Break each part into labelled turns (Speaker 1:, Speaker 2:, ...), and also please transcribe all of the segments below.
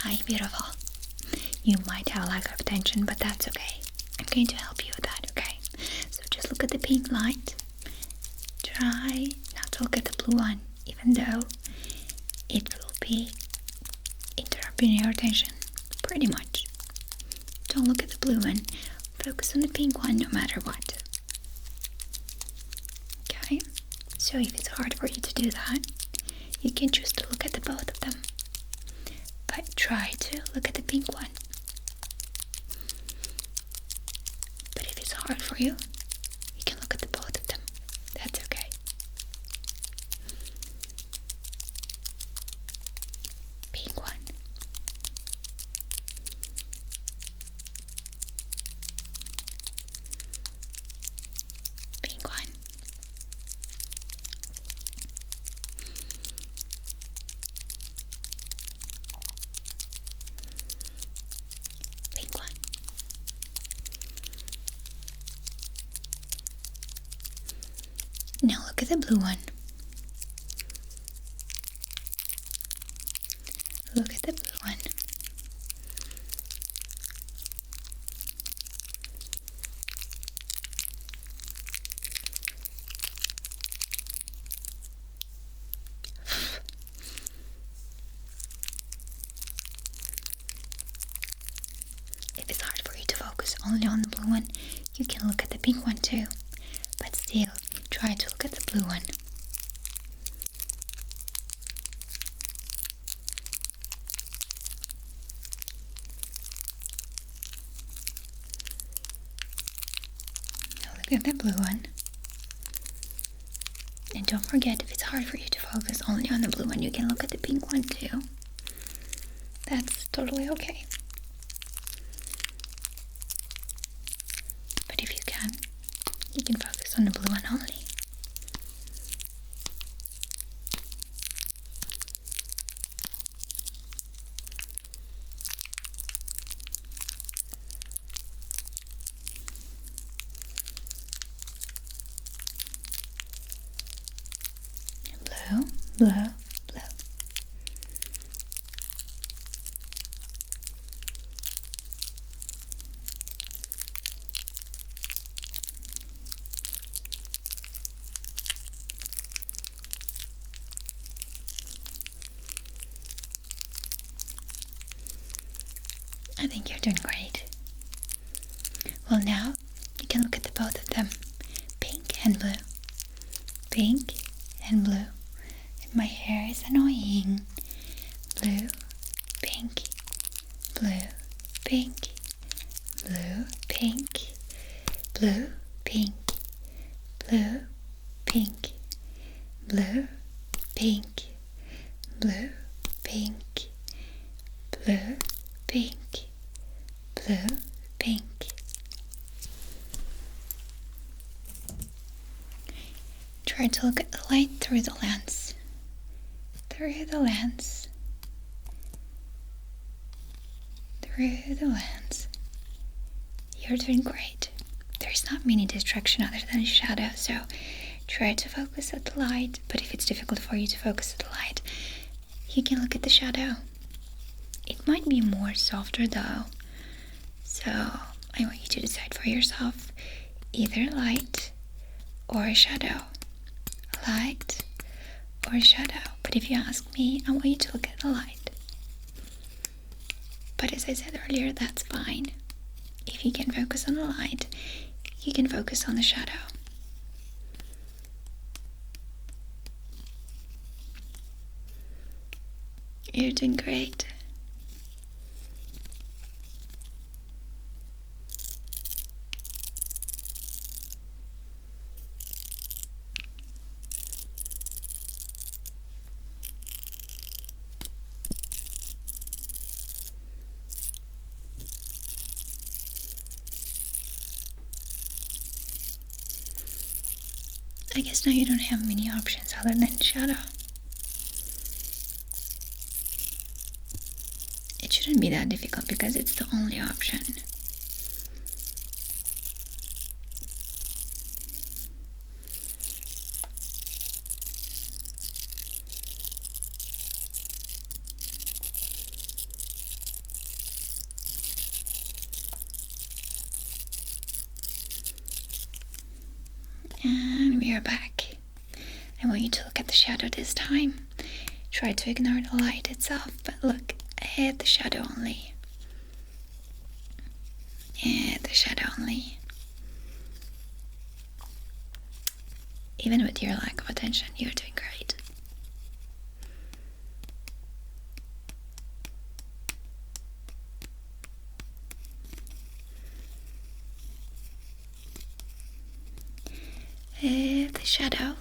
Speaker 1: Hi, beautiful. You might have a lack of attention, but that's okay. I'm going to help you with that, okay? So just look at the pink light. Try not to look at the blue one, even though it will be interrupting your attention, pretty much. Don't look at the blue one. Focus on the pink one no matter what. Okay? So if it's hard for you to do that, you can choose to look at the both of them. But try to look at the pink one. But if it's hard for you, you can look at the both of them. That's okay. Pink one. Pink one. Pink one. Now look at the blue one. Look at the blue one. If it's hard for you to focus only on the blue one, you can look at the pink one too. But still, try to look at the blue one. Now look at the blue one. And don't forget, if it's hard for you to focus only on the blue one, you can look at the pink one too. That's totally okay. But if you can focus on the blue one only. Blue, blue, blue. I think you're doing great. Well, now you can look at the both of them. Pink and blue. Pink and blue. And my hair is annoying. Blue, pink, blue, pink, blue, pink, blue, pink, blue, pink, blue, pink, blue, pink, blue, pink, blue, pink. Try to look at the light through the lens. Through the lens. Through the lens. You're doing great. There's not many distraction other than shadow, so try to focus at the light. But if it's difficult for you to focus at the light, you can look at the shadow. It might be more softer though, so I want you to decide for yourself either light or a shadow. Light or shadow. But if you ask me, I want you to look at the light. But as I said earlier, that's fine. If you can focus on the light, you can focus on the shadow. You're doing great. I guess now you don't have many options other than shadow. It shouldn't be that difficult because it's the only option. your back. I want you to look at the shadow this time. Try to ignore the light itself, but look at the shadow only. At the shadow only. Even with your lack of attention, you're doing great. The shadow.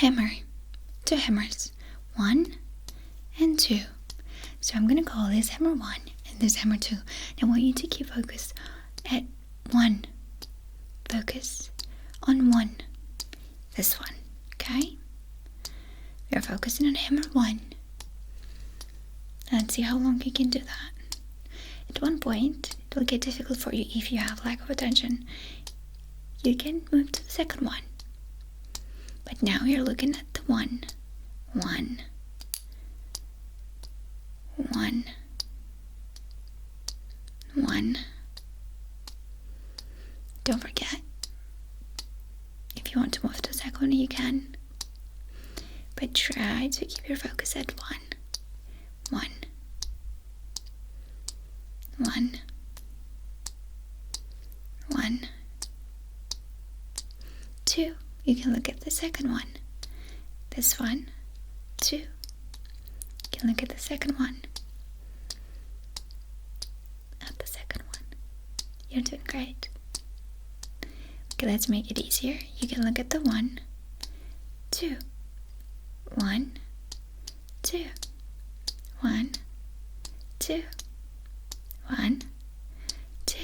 Speaker 1: Hammer, 2 hammers, 1 and 2. So I'm gonna call this hammer 1 and this hammer 2. I want you to keep focused at 1. Focus on 1. This one, okay? We are focusing on hammer 1. Let's see how long you can do that. At one point, it will get difficult for you if you have lack of attention. You can move to the second one. But now you're looking at the 1. 1. 1. 1. Don't forget, if you want to move to the second one, you can. But try to keep your focus at 1. 1. 1. 1. 2. You can look at the second one. This one, 2. You can look at the second one. At the second one. You're doing great. Okay, let's make it easier. You can look at the 1, 2. 1, 2. 1, 2. 1, 2.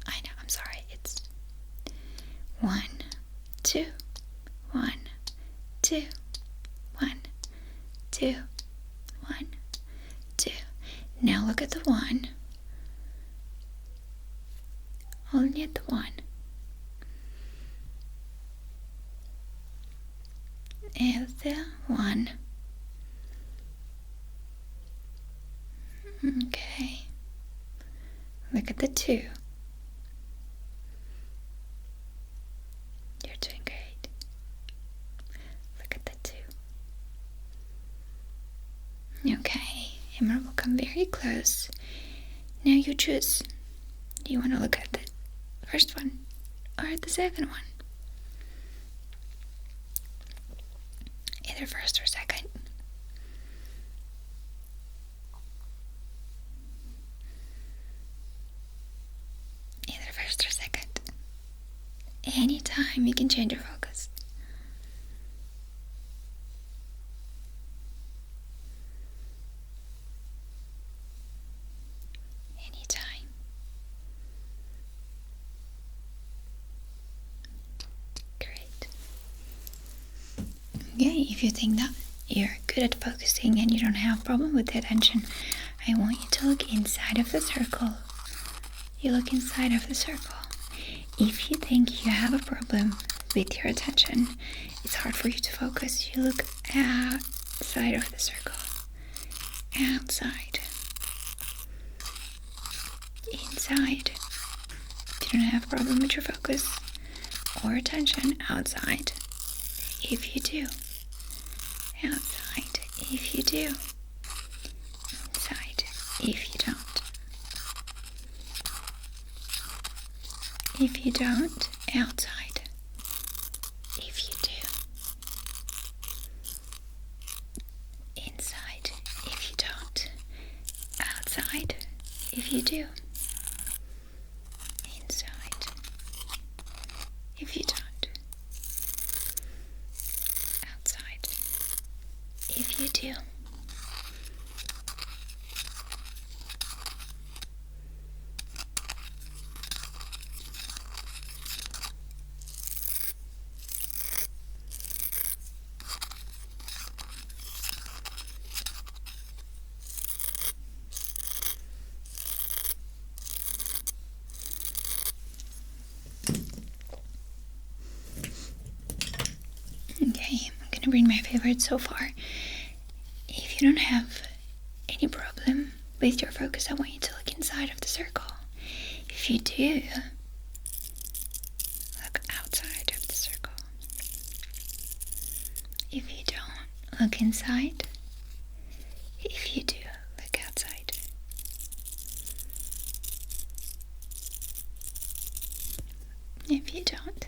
Speaker 1: I know, I'm sorry. It's 1, 2, 1, 2, 1, 2, 1, 2. Now look at the 1. Only at the 1. And the 1. Okay. Look at the 2. You're doing great. Look at the 2. Okay. Hammer will come very close. Now you choose. Do you want to look at the first one or at the second one? Either first or second. Either first or second. Anytime you can change your focus. Anytime. Great. Okay, if you think that you're good at focusing and you don't have a problem with the attention, I want you to look inside of the circle. You look inside of the circle. If you think you have a problem with your attention, it's hard for you to focus, you look outside of the circle. Outside. Inside. If you don't have a problem with your focus or attention, outside. If you do. Outside. If you do. Inside. If you don't. If you don't, outside. If you do. Inside. If you don't. Outside. If you do. Inside. If you don't. Outside. If you do. gonna bring my favorite so far. If you don't have any problem with your focus, I want you to look inside of the circle. If you do, look outside of the circle. If you don't, look inside. If you do, look outside. If you don't,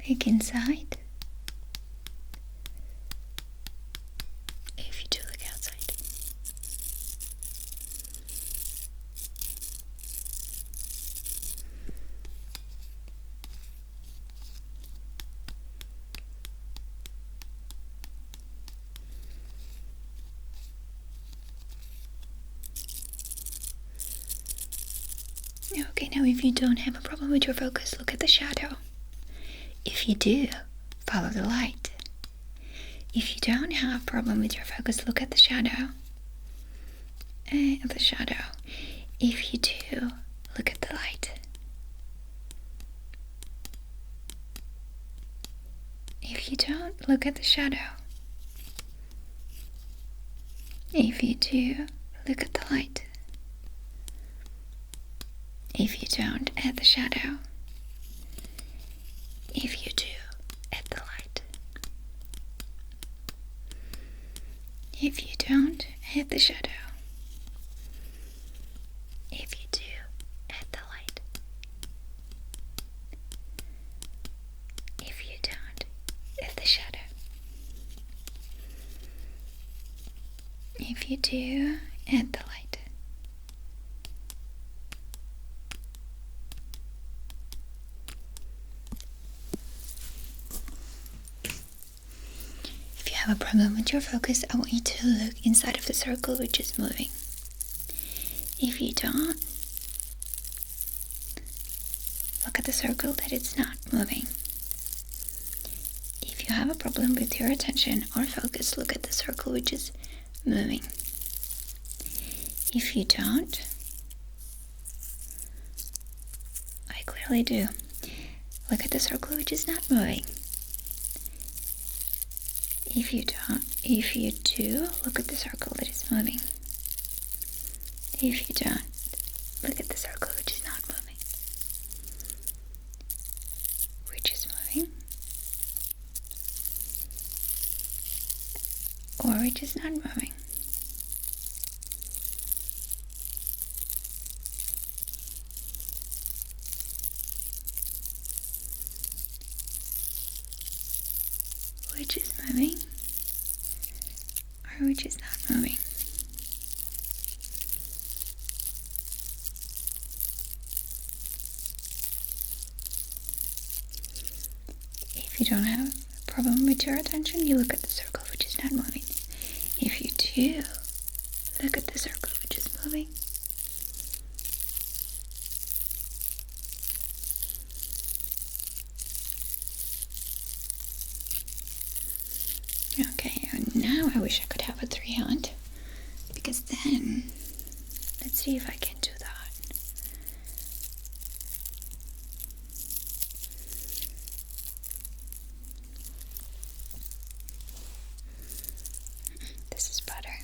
Speaker 1: look inside. If you do, look outside. Okay, now if you don't have a problem with your focus, look at the shadow. If you do, follow the light. If you don't have a problem with your focus, look at the shadow. And the shadow. If you do, look at the light. If you don't, look at the shadow. If you do, look at the light. If you don't, at the shadow. If you do, at the light. If you don't, at the shadow. If you do, at the light. If you don't, at the shadow. If you do, at the light. Have a problem with your focus, I want you to look inside of the circle which is moving. If you don't, look at the circle that it's not moving. If you have a problem with your attention or focus, look at the circle which is moving. If you don't, I clearly do. Look at the circle which is not moving. If you do, look at the circle that is moving. If you don't, look at the circle which is not moving. Which is moving, or which is not moving. Which is moving, or which is not moving. If you don't have a problem with your attention, you look at the circle which is not moving. If you do, look at the circle which is moving. Okay, now I wish I could have a 3-hand, because then, let's see if I can do that. This is better.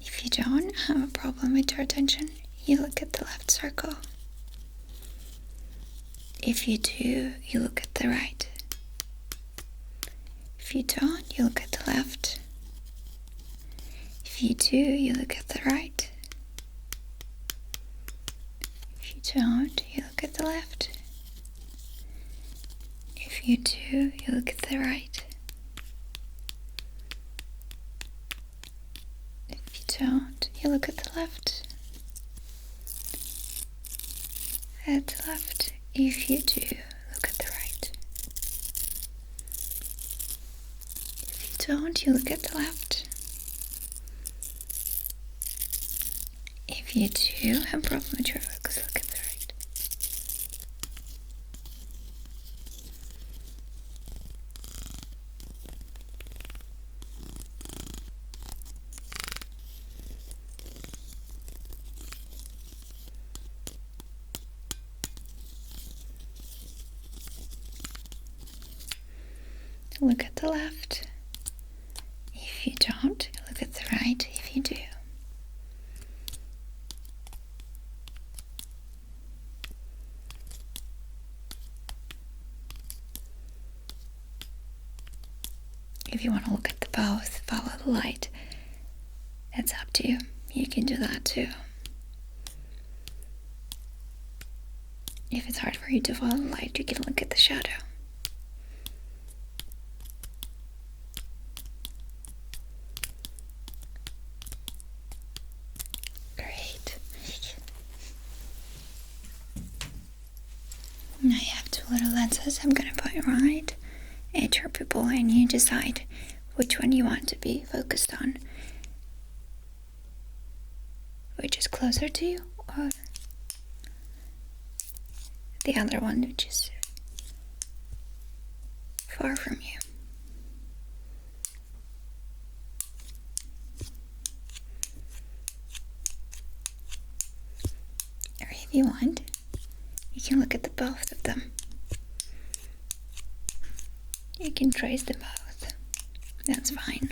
Speaker 1: If you don't have a problem with your attention, you look at the left circle. If you do, you look at the right. If you don't, you look at the left. If you do, you look at the right. If you don't, you look at the left. If you do, you look at the right. If you don't, you look at the left. At the left. If you do, look at the right. Don't you look at the left. If you do have a problem with your focus, look at the right. look at the left. If you don't, look at the right if you do. If you want to look at the both, follow the light. That's up to you. You can do that too. If it's hard for you to follow the light, you can look at the shadow. Great. Now you have two little lenses. I'm gonna put right at your pupil and you decide which one you want to be focused on. Which is closer to you, or the other one which is far from you. Or if you want, you can look at the both of them. You can trace them both. That's fine.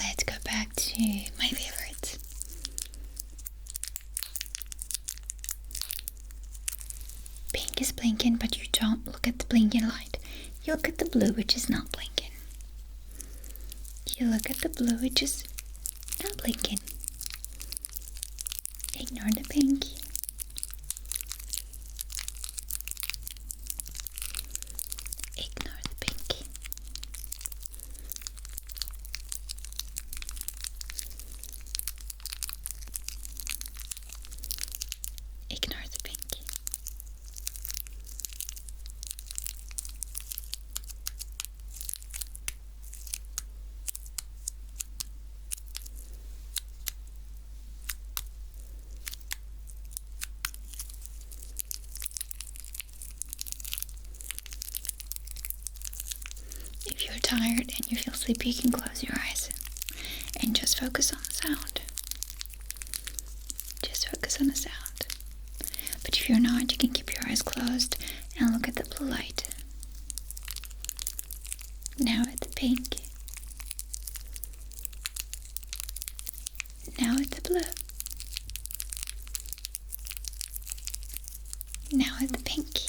Speaker 1: Let's go back to my favorite. Pink is blinking, but you don't look at the blinking light. You look at the blue, which is not blinking. You look at the blue, which is not blinking. Ignore the pink. Ignore the pink. Ignore the pink. If you're tired and you feel sleepy, you can close your eyes and just focus on the sound. Just focus on the sound. But if you're not, you can keep your eyes closed and look at the blue light. Now at the pink. Now at the blue. Now at the pink.